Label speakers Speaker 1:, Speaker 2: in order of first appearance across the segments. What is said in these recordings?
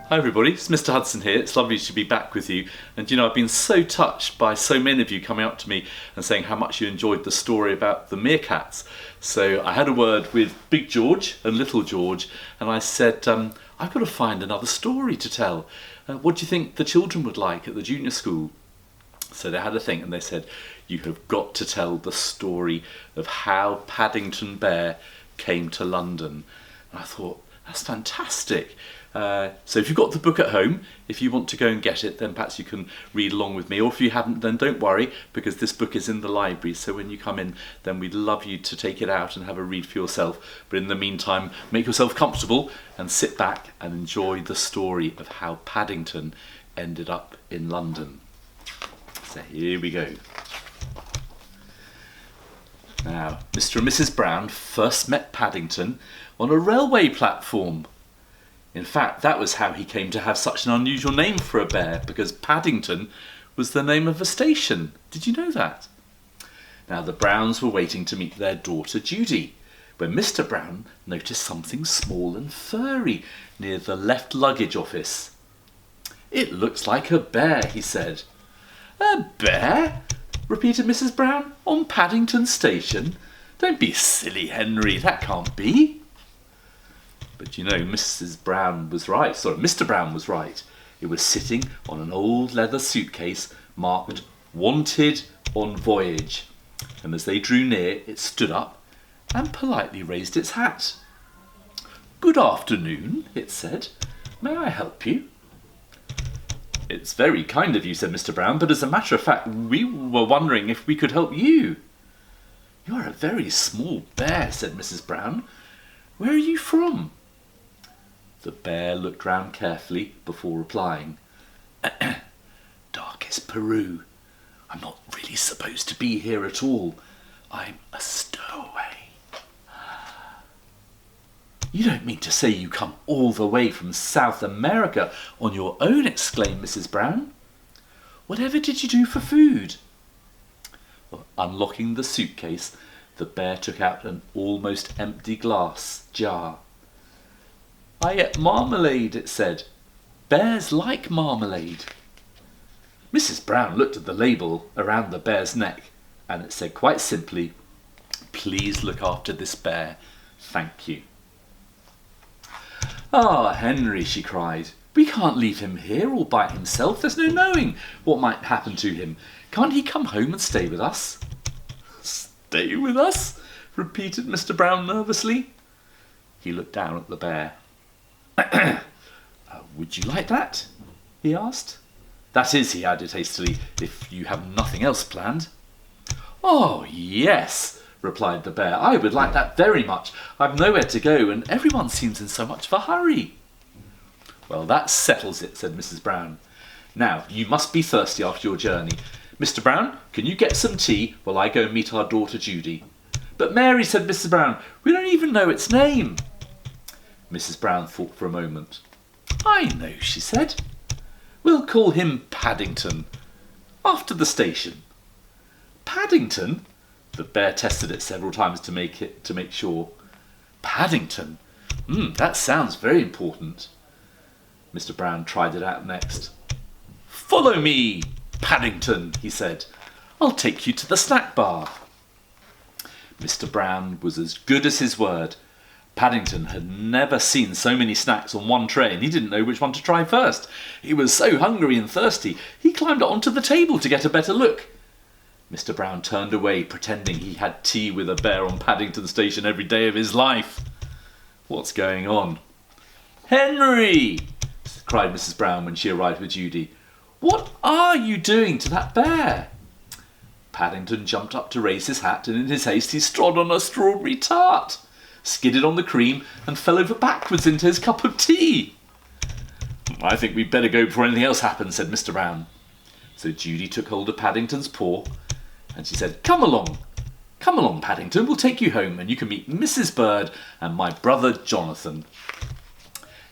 Speaker 1: Hi everybody, it's Mr Hudson here. It's lovely to be back with you. And you know, I've been so touched by so many of you coming up to me and saying how much you enjoyed the story about the meerkats. So I had a word with Big George and Little George and I said, I've got to find another story to tell. What do you think the children would like at the junior school? So they had a think and they said, you have got to tell the story of how Paddington Bear came to London. And I thought, that's fantastic. So if you've got the book at home, if you want to go and get it, then perhaps you can read along with me. Or if you haven't, then don't worry, because this book is in the library. So when you come in, then we'd love you to take it out and have a read for yourself. But in the meantime, make yourself comfortable and sit back and enjoy the story of how Paddington ended up in London. So here we go. Now, Mr. and Mrs. Brown first met Paddington on a railway platform. In fact, that was how he came to have such an unusual name for a bear, because Paddington was the name of a station. Did you know that? Now, the Browns were waiting to meet their daughter Judy, when Mr. Brown noticed something small and furry near the left luggage office. "It looks like a bear," he said. "A bear?" repeated Mrs. Brown. "On Paddington Station? Don't be silly, Henry, that can't be." But you know, Mr. Brown was right. It was sitting on an old leather suitcase marked "Wanted on Voyage." And as they drew near, it stood up and politely raised its hat. "Good afternoon," it said. "May I help you?" "It's very kind of you," said Mr. Brown, "but as a matter of fact, we were wondering if we could help you." "You're a very small bear," said Mrs. Brown. "Where are you from?" The bear looked round carefully before replying. "Darkest Peru. I'm not really supposed to be here at all. I'm a stowaway." "You don't mean to say you come all the way from South America on your own?" exclaimed Mrs. Brown. "Whatever did you do for food?" Well, unlocking the suitcase, the bear took out an almost empty glass jar. "I ate marmalade," it said. "Bears like marmalade." Mrs. Brown looked at the label around the bear's neck, and it said quite simply, "Please look after this bear. Thank you." "Ah, Henry," she cried, "we can't leave him here all by himself. There's no knowing what might happen to him. Can't he come home and stay with us?" "Stay with us?" repeated Mr. Brown nervously. He looked down at the bear. "Would you like that?" he asked. "That is," he added hastily, "if you have nothing else planned." "Oh, yes," replied the bear. "I would like that very much. I've nowhere to go, and everyone seems in so much of a hurry." "Well, that settles it," said Mrs. Brown. "Now, you must be thirsty after your journey. Mr. Brown, can you get some tea while I go and meet our daughter Judy?" "But Mary," said Mrs. Brown, "we don't even know its name." Mrs. Brown thought for a moment. "I know," she said. "We'll call him Paddington, after the station." "Paddington?" The bear tested it several times to make sure. "Paddington? That sounds very important." Mr. Brown tried it out next. "Follow me, Paddington," he said. "I'll take you to the snack bar." Mr. Brown was as good as his word. Paddington had never seen so many snacks on one tray, and he didn't know which one to try first. He was so hungry and thirsty, he climbed onto the table to get a better look. Mr. Brown turned away, pretending he had tea with a bear on Paddington Station every day of his life. What's going on? "Henry!" cried Mrs. Brown when she arrived with Judy. "What are you doing to that bear?" Paddington jumped up to raise his hat, and in his haste he trod on a strawberry tart, skidded on the cream, and fell over backwards into his cup of tea. "I think we'd better go before anything else happens," said Mr. Brown. So Judy took hold of Paddington's paw, and she said, Come along, Paddington, we'll take you home, and you can meet Mrs. Bird and my brother Jonathan."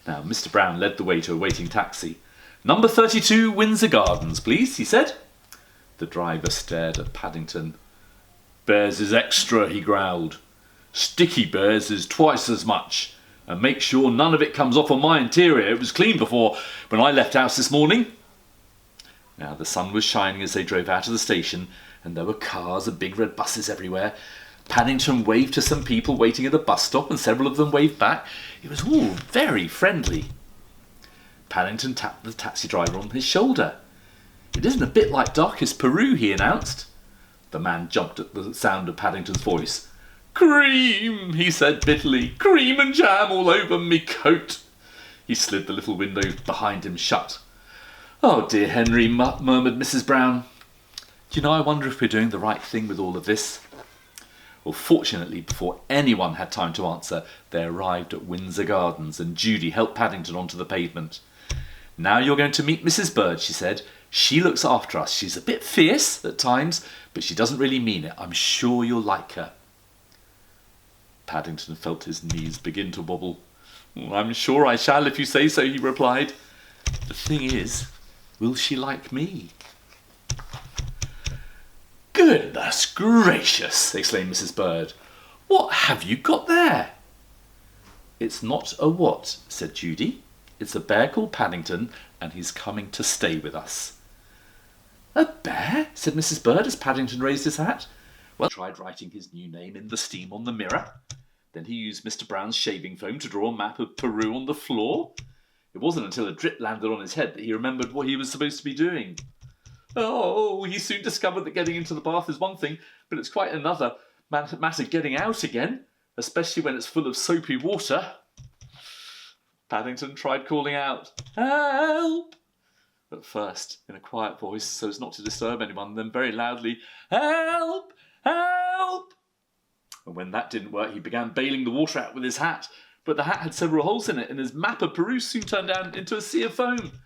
Speaker 1: Now, Mr. Brown led the way to a waiting taxi. "Number 32 Windsor Gardens, please," he said. The driver stared at Paddington. "Bears is extra," he growled. "Sticky bears is twice as much. And make sure none of it comes off on my interior. It was clean before when I left house this morning. Now the sun was shining as they drove out of the station, and there were cars and big red buses everywhere. Paddington waved to some people waiting at the bus stop, and several of them waved back. It was all very friendly. Paddington tapped the taxi driver on his shoulder. "It isn't a bit like darkest Peru," he announced. The man jumped at the sound of Paddington's voice. "Cream," he said bitterly. "Cream and jam all over me coat." He slid the little window behind him shut. "Oh dear Henry," murmured Mrs Brown. "Do you know, I wonder if we're doing the right thing with all of this?" Well, fortunately, before anyone had time to answer, they arrived at Windsor Gardens, and Judy helped Paddington onto the pavement. "Now you're going to meet Mrs Bird," she said. "She looks after us. She's a bit fierce at times, but she doesn't really mean it. I'm sure you'll like her." Paddington felt his knees begin to wobble. "I'm sure I shall if you say so," he replied. "The thing is, will she like me?" "Goodness gracious!" exclaimed Mrs Bird. "What have you got there?" "It's not a what," said Judy. "It's a bear called Paddington, and he's coming to stay with us." "A bear?" said Mrs Bird as Paddington raised his hat. Well, he tried writing his new name in the steam on the mirror. Then he used Mr Brown's shaving foam to draw a map of Peru on the floor. It wasn't until a drip landed on his head that he remembered what he was supposed to be doing. Oh, he soon discovered that getting into the bath is one thing, but it's quite another matter getting out again, especially when it's full of soapy water. Paddington tried calling out, "Help!" At first, in a quiet voice, so as not to disturb anyone, then very loudly, "Help! Help!" And when that didn't work, he began bailing the water out with his hat, but the hat had several holes in it, and his map of Peru soon turned down into a sea of foam.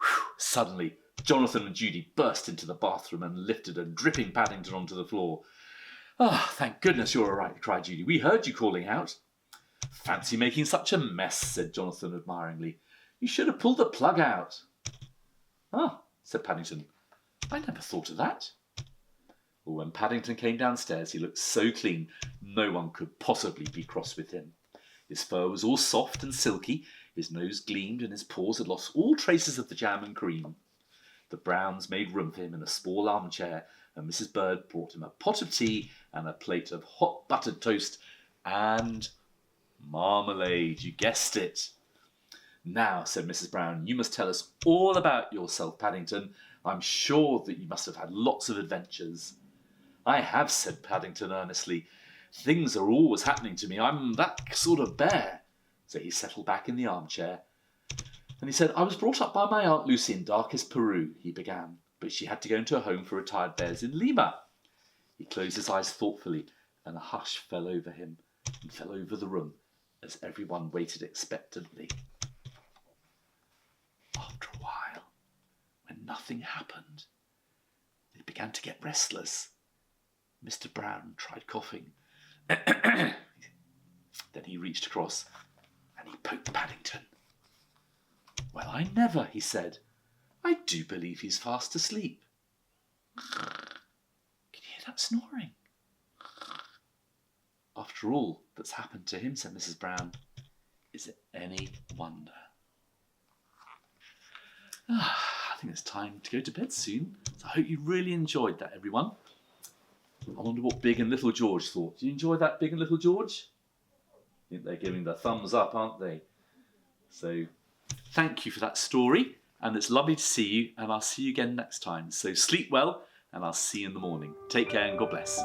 Speaker 1: Whew. Suddenly, Jonathan and Judy burst into the bathroom and lifted a dripping Paddington onto the floor. "Ah, thank goodness you're all right," cried Judy. "We heard you calling out." "Fancy making such a mess," said Jonathan admiringly. "You should have pulled the plug out." "Ah," said Paddington. "I never thought of that." Well, when Paddington came downstairs, he looked so clean, no one could possibly be cross with him. His fur was all soft and silky, his nose gleamed, and his paws had lost all traces of the jam and cream. The Browns made room for him in a small armchair, and Mrs Bird brought him a pot of tea and a plate of hot buttered toast and marmalade. You guessed it. "Now," said Mrs Brown, "you must tell us all about yourself, Paddington. I'm sure that you must have had lots of adventures." "I have," said Paddington earnestly. "Things are always happening to me. I'm that sort of bear." So he settled back in the armchair. And he said, "I was brought up by my Aunt Lucy in darkest Peru," he began, "but she had to go into a home for retired bears in Lima." He closed his eyes thoughtfully, and a hush fell over him and fell over the room as everyone waited expectantly. After a while, when nothing happened, they began to get restless. Mr Brown tried coughing. Then he reached across and he poked Paddington. "Well, I never," he said. "I do believe he's fast asleep. Can you hear that snoring?" "After all that's happened to him," said Mrs Brown, "is it any wonder?" I think it's time to go to bed soon. So I hope you really enjoyed that, everyone. I wonder what Big and Little George thought. Do you enjoy that, Big and Little George? I think they're giving the thumbs up, aren't they? So thank you for that story, and it's lovely to see you, and I'll see you again next time. So sleep well, and I'll see you in the morning. Take care and God bless.